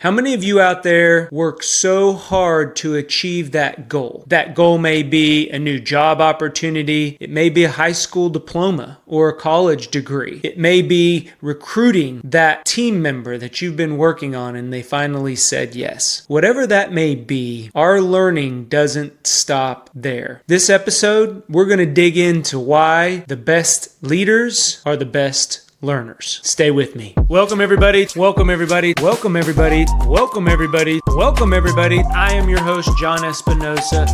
How many of you out there work so hard to achieve that goal? That goal may be a new job opportunity. It may be a high school diploma or a college degree. It may be recruiting that team member that you've been working on and they finally said yes. Whatever that may be, our learning doesn't stop there. This episode, we're going to dig into why the best leaders are the best learners. Stay with me. Welcome everybody. Welcome everybody. Welcome everybody. Welcome everybody. Welcome everybody. I am your host, John Espinosa.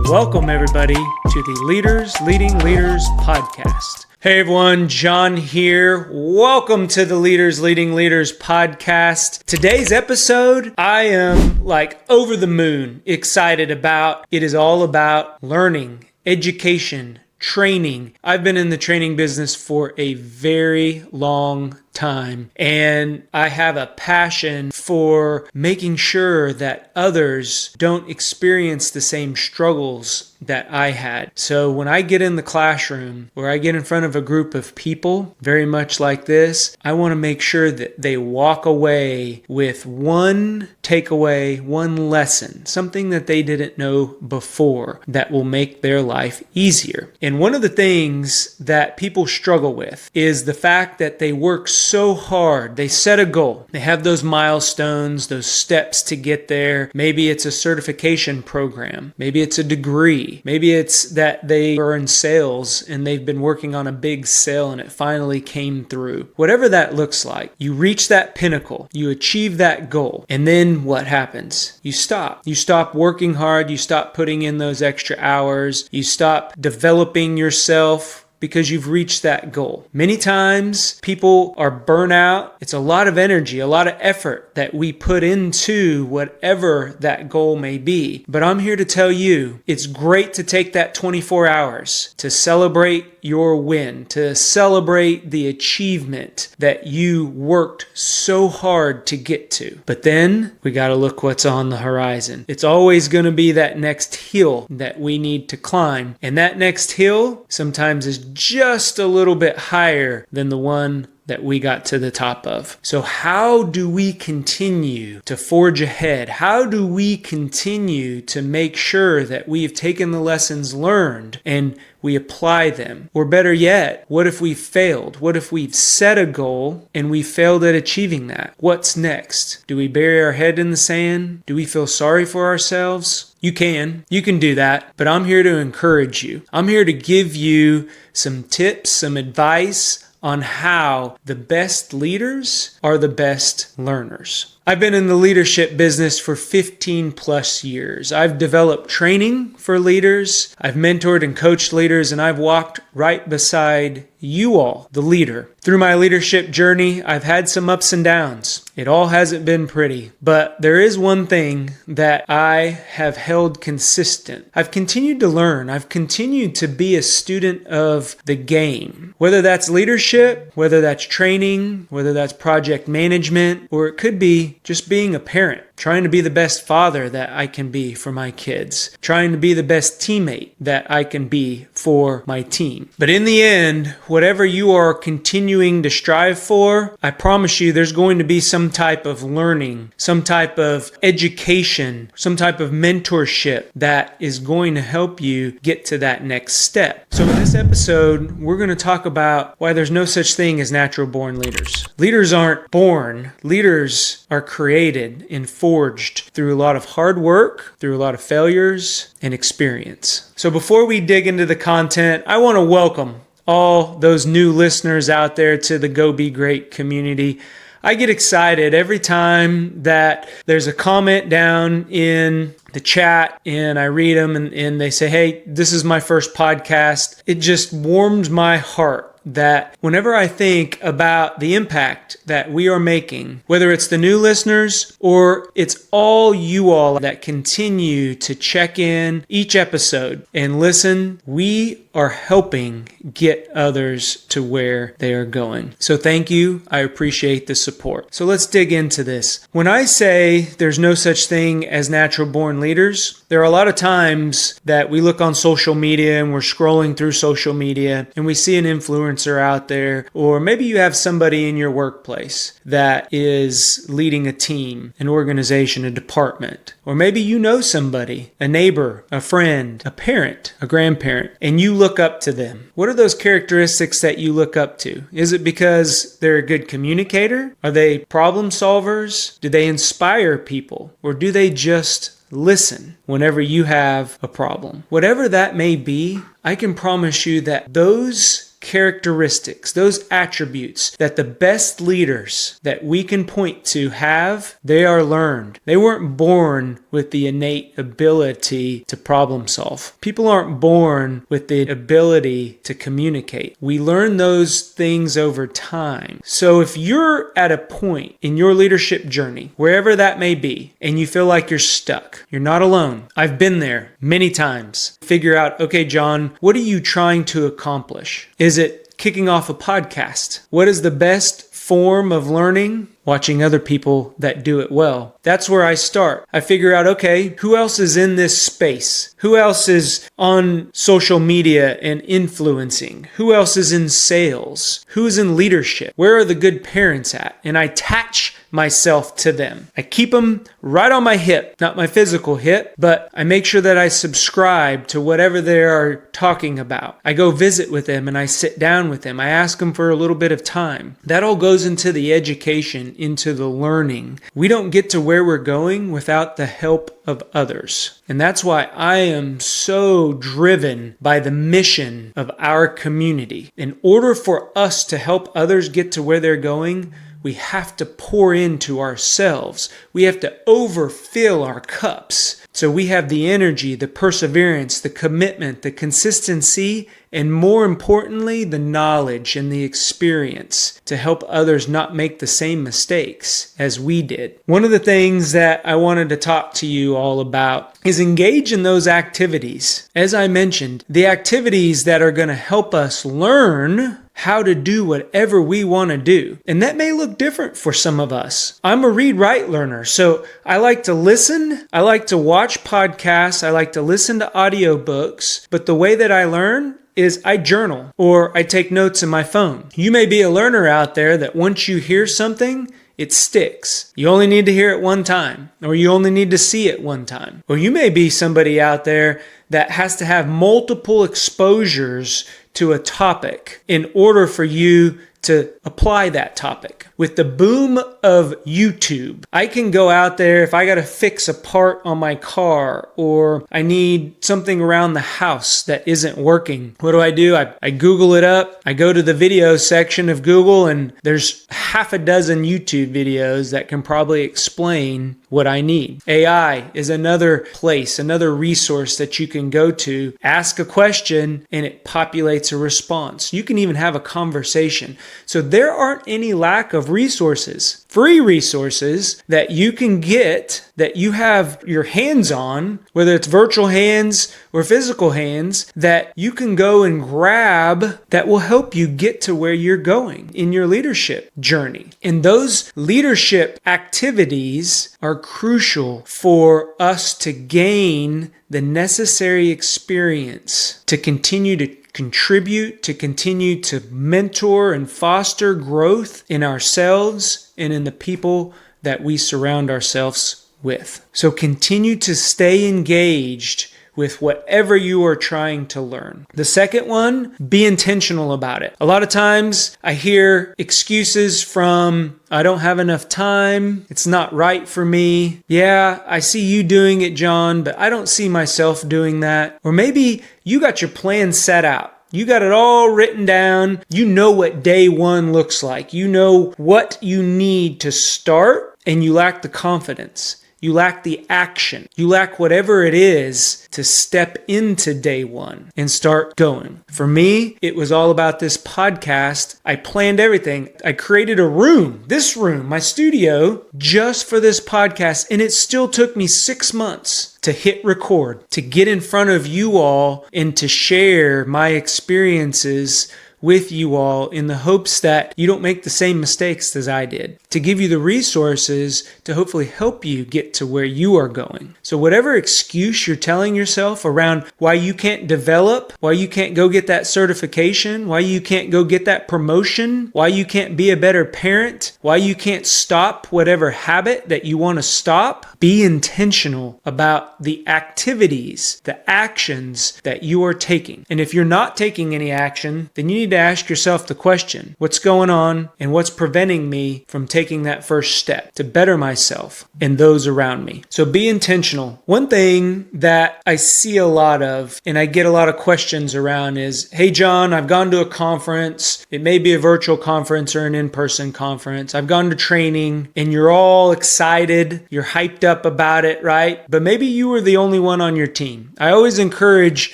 Welcome everybody to the Leaders Leading Leaders podcast. Hey everyone, John here. Welcome to the Leaders Leading Leaders podcast. Today's episode, I am like over the moon excited about. It is all about learning, education, training. I've been in the training business for a very long time, and I have a passion for making sure that others don't experience the same struggles that I had. So when I get in the classroom or I get in front of a group of people very much like this, I want to make sure that they walk away with one takeaway, one lesson, something that they didn't know before that will make their life easier. And one of the things that people struggle with is the fact that they work so hard. They set a goal. They have those milestones, those steps to get there. Maybe it's a certification program. Maybe it's a degree. Maybe it's that they are in sales and they've been working on a big sale and it finally came through. Whatever that looks like, you reach that pinnacle, you achieve that goal, and then what happens? You stop. You stop working hard, you stop putting in those extra hours, you stop developing yourself because you've reached that goal. Many times people are burnt out. It's a lot of energy, a lot of effort that we put into whatever that goal may be. But I'm here to tell you, it's great to take that 24 hours to celebrate your win, to celebrate the achievement that you worked so hard to get to. But then we got to look what's on the horizon. It's always going to be that next hill that we need to climb. And that next hill sometimes is just a little bit higher than the one that we got to the top of. So how do we continue to forge ahead? How do we continue to make sure that we've taken the lessons learned and we apply them? Or better yet, what if we failed? What if we've set a goal and we failed at achieving that? What's next? Do we bury our head in the sand? Do we feel sorry for ourselves? You can do that, but I'm here to encourage you. I'm here to give you some tips, some advice on how the best leaders are the best learners. I've been in the leadership business for 15 plus years. I've developed training for leaders. I've mentored and coached leaders, and I've walked right beside you all, the leader. Through my leadership journey, I've had some ups and downs. It all hasn't been pretty, but there is one thing that I have held consistent. I've continued to learn. I've continued to be a student of the game. Whether that's leadership, whether that's training, whether that's project management, or it could be just being a parent, trying to be the best father that I can be for my kids, trying to be the best teammate that I can be for my team. But in the end, whatever you are continuing to strive for, I promise you there's going to be some type of learning, some type of education, some type of mentorship that is going to help you get to that next step. So in this episode, we're going to talk about why there's no such thing as natural born leaders. Leaders aren't born. Leaders are created and forged through a lot of hard work, through a lot of failures and experience. So before we dig into the content, I want to welcome all those new listeners out there to the Go Be Great community. I get excited every time that there's a comment down in the chat and I read them and they say, hey, this is my first podcast. It just warms my heart that whenever I think about the impact that we are making, whether it's the new listeners or it's all you all that continue to check in each episode and listen, we are helping get others to where they are going. So thank you. I appreciate the support. So let's dig into this. When I say there's no such thing as natural born leaders, there are a lot of times that we look on social media and we're scrolling through social media and we see an influencer influencer out there, or maybe you have somebody in your workplace that is leading a team, an organization, a department, or maybe you know somebody, a neighbor, a friend, a parent, a grandparent, and you look up to them. What are those characteristics that you look up to? Is it because they're a good communicator? Are they problem solvers? Do they inspire people? Or do they just listen whenever you have a problem? Whatever that may be, I can promise you that those characteristics, those attributes that the best leaders that we can point to have, they are learned. They weren't born with the innate ability to problem solve. People aren't born with the ability to communicate. We learn those things over time. So if you're at a point in your leadership journey, wherever that may be, and you feel like you're stuck, you're not alone. I've been there many times. Figure out, okay, John, what are you trying to accomplish? Is it kicking off a podcast? What is the best form of learning? Watching other people that do it well. That's where I start. I figure out, okay, who else is in this space? Who else is on social media and influencing? Who else is in sales? Who's in leadership? Where are the good parents at? And I attach myself to them. I keep them right on my hip, not my physical hip, but I make sure that I subscribe to whatever they are talking about. I go visit with them and I sit down with them. I ask them for a little bit of time. That all goes into the education, into the learning. We don't get to where we're going without the help of others. And that's why I am so driven by the mission of our community. In order for us to help others get to where they're going, we have to pour into ourselves. We have to overfill our cups. So we have the energy, the perseverance, the commitment, the consistency, and more importantly, the knowledge and the experience to help others not make the same mistakes as we did. One of the things that I wanted to talk to you all about is engage in those activities. As I mentioned, the activities that are going to help us learn how to do whatever we want to do. And that may look different for some of us. I'm a read-write learner, so I like to listen. I like to watch podcasts. I like to listen to audiobooks. But the way that I learn is I journal or I take notes in my phone. You may be a learner out there that once you hear something, it sticks. You only need to hear it one time, or you only need to see it one time. Or you may be somebody out there that has to have multiple exposures to a topic in order for you to apply that topic. With the boom of YouTube, I can go out there if I got to fix a part on my car or I need something around the house that isn't working. What do? I Google it up. I go to the video section of Google and there's half a dozen YouTube videos that can probably explain what I need. AI is another place, another resource that you can go to, ask a question, and it populates a response. You can even have a conversation. So there aren't any lack of resources, free resources that you can get, that you have your hands on, whether it's virtual hands or physical hands, that you can go and grab that will help you get to where you're going in your leadership journey. And those leadership activities are crucial for us to gain the necessary experience to continue to contribute, to continue to mentor and foster growth in ourselves and in the people that we surround ourselves with. So continue to stay engaged with whatever you are trying to learn. The second one, be intentional about it. A lot of times I hear excuses from, I don't have enough time. It's not right for me. Yeah, I see you doing it, John, but I don't see myself doing that. Or maybe you got your plan set out. You got it all written down. You know what day one looks like. You know what you need to start, and you lack the confidence. You lack the action. You lack whatever it is to step into day one and start going. For me, it was all about this podcast. I planned everything. I created a room, this room, my studio, just for this podcast. And it still took me 6 months to hit record, to get in front of you all and to share my experiences with you all in the hopes that you don't make the same mistakes as I did. to give you the resources to hopefully help you get to where you are going. So whatever excuse you're telling yourself around why you can't develop, why you can't go get that certification, why you can't go get that promotion, why you can't be a better parent, why you can't stop whatever habit that you want to stop, be intentional about the activities, the actions that you are taking. And if you're not taking any action, then you need to ask yourself the question, what's going on and what's preventing me from taking that first step to better myself and those around me? So be intentional. One thing that I see a lot of and I get a lot of questions around is, hey John, I've gone to a conference. It may be a virtual conference or an in-person conference. I've gone to training and you're all excited. You're hyped up about it, right? But maybe you were the only one on your team. I always encourage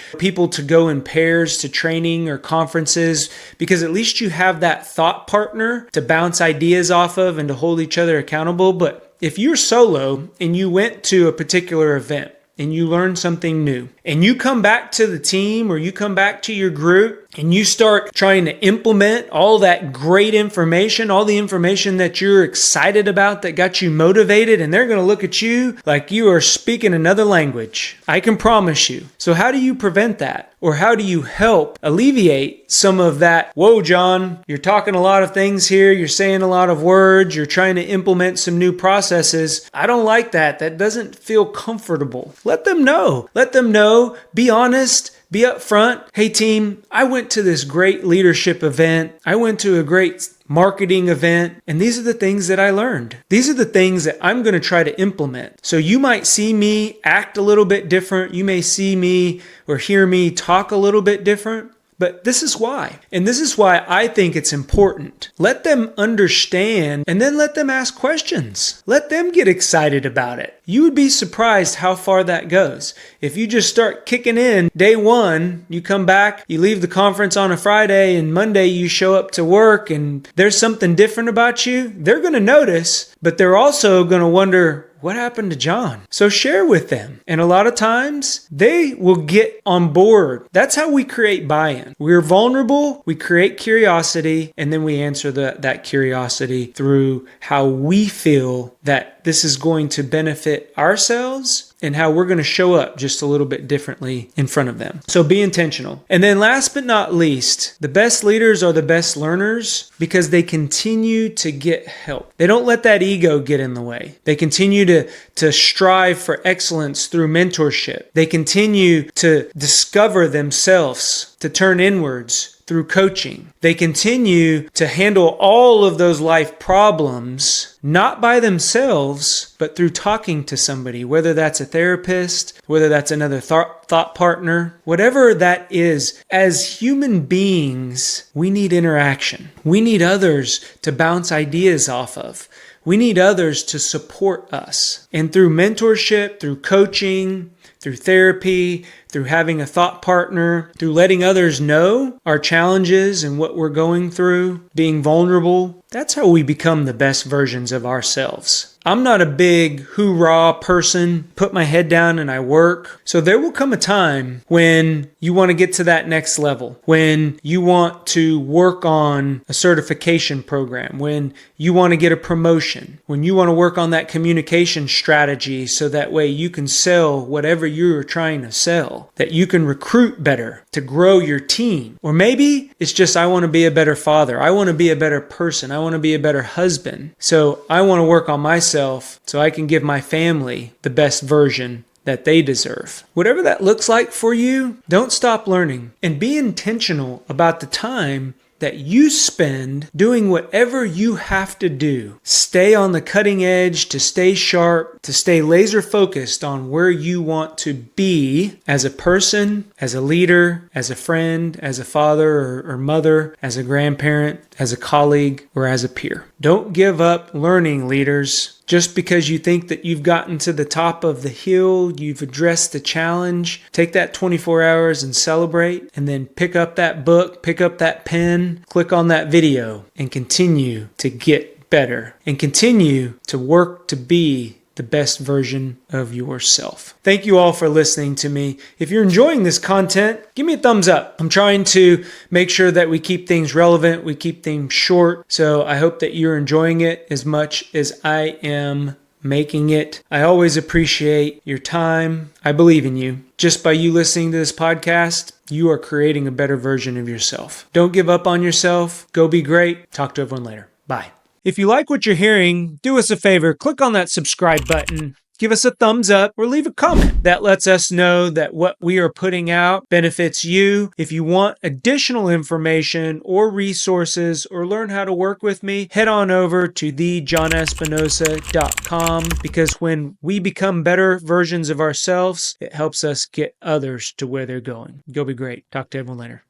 people to go in pairs to training or conferences because at least you have that thought partner to bounce ideas off of and to hold each other accountable. But if you're solo and you went to a particular event and you learn something new and you come back to the team or you come back to your group and you start trying to implement all that great information, all the information that you're excited about that got you motivated, and they're going to look at you like you are speaking another language. I can promise you. So how do you prevent that? Or how do you help alleviate some of that? Whoa, John, you're talking a lot of things here. You're saying a lot of words. You're trying to implement some new processes. I don't like that. That doesn't feel comfortable. Let them know. Let them know. Be honest. Be upfront. Hey team, I went to this great leadership event. I went to a great marketing event, and these are the things that I learned. These are the things that I'm going to try to implement. So you might see me act a little bit different. You may see me or hear me talk a little bit different. But this is why. And this is why I think it's important. Let them understand and then let them ask questions. Let them get excited about it. You would be surprised how far that goes. If you just start kicking in day one, you come back, you leave the conference on a Friday, and Monday you show up to work and there's something different about you, they're going to notice, but they're also going to wonder, what happened to John? So share with them. And a lot of times they will get on board. That's how we create buy-in. We're vulnerable, we create curiosity, and then we answer that curiosity through how we feel that this is going to benefit ourselves and how we're going to show up just a little bit differently in front of them. So be intentional. And then last but not least, the best leaders are the best learners because they continue to get help. They don't let that ego get in the way. They continue to strive for excellence through mentorship. They continue to discover themselves, to turn inwards through coaching. They continue to handle all of those life problems, not by themselves, but through talking to somebody, whether that's a therapist, whether that's another thought partner, whatever that is. As human beings, we need interaction. We need others to bounce ideas off of. We need others to support us. And through mentorship, through coaching, through therapy, through having a thought partner, through letting others know our challenges and what we're going through, being vulnerable, that's how we become the best versions of ourselves. I'm not a big hoorah person, put my head down and I work. So there will come a time when you want to get to that next level, when you want to work on a certification program, when you want to get a promotion, when you want to work on that communication strategy so that way you can sell whatever you're trying to sell, that you can recruit better to grow your team. Or maybe it's just I want to be a better father. I want to be a better person. I want to be a better husband. So I want to work on myself so I can give my family the best version that they deserve. Whatever that looks like for you, don't stop learning and be intentional about the time that you spend doing whatever you have to do. Stay on the cutting edge, to stay sharp, to stay laser focused on where you want to be as a person, as a leader, as a friend, as a father or mother, as a grandparent, as a colleague, or as a peer. Don't give up learning, leaders. Just because you think that you've gotten to the top of the hill, you've addressed the challenge, take that 24 hours and celebrate, and then pick up that book, pick up that pen, click on that video, and continue to get better and continue to work to be the best version of yourself. Thank you all for listening to me. If you're enjoying this content, give me a thumbs up. I'm trying to make sure that we keep things relevant, we keep things short. So I hope that you're enjoying it as much as I am making it. I always appreciate your time. I believe in you. Just by you listening to this podcast, you are creating a better version of yourself. Don't give up on yourself. Go be great. Talk to everyone later. Bye. If you like what you're hearing, do us a favor. Click on that subscribe button. Give us a thumbs up or leave a comment. That lets us know that what we are putting out benefits you. If you want additional information or resources or learn how to work with me, head on over to thejohnespinosa.com, because when we become better versions of ourselves, it helps us get others to where they're going. Go be great. Talk to everyone later.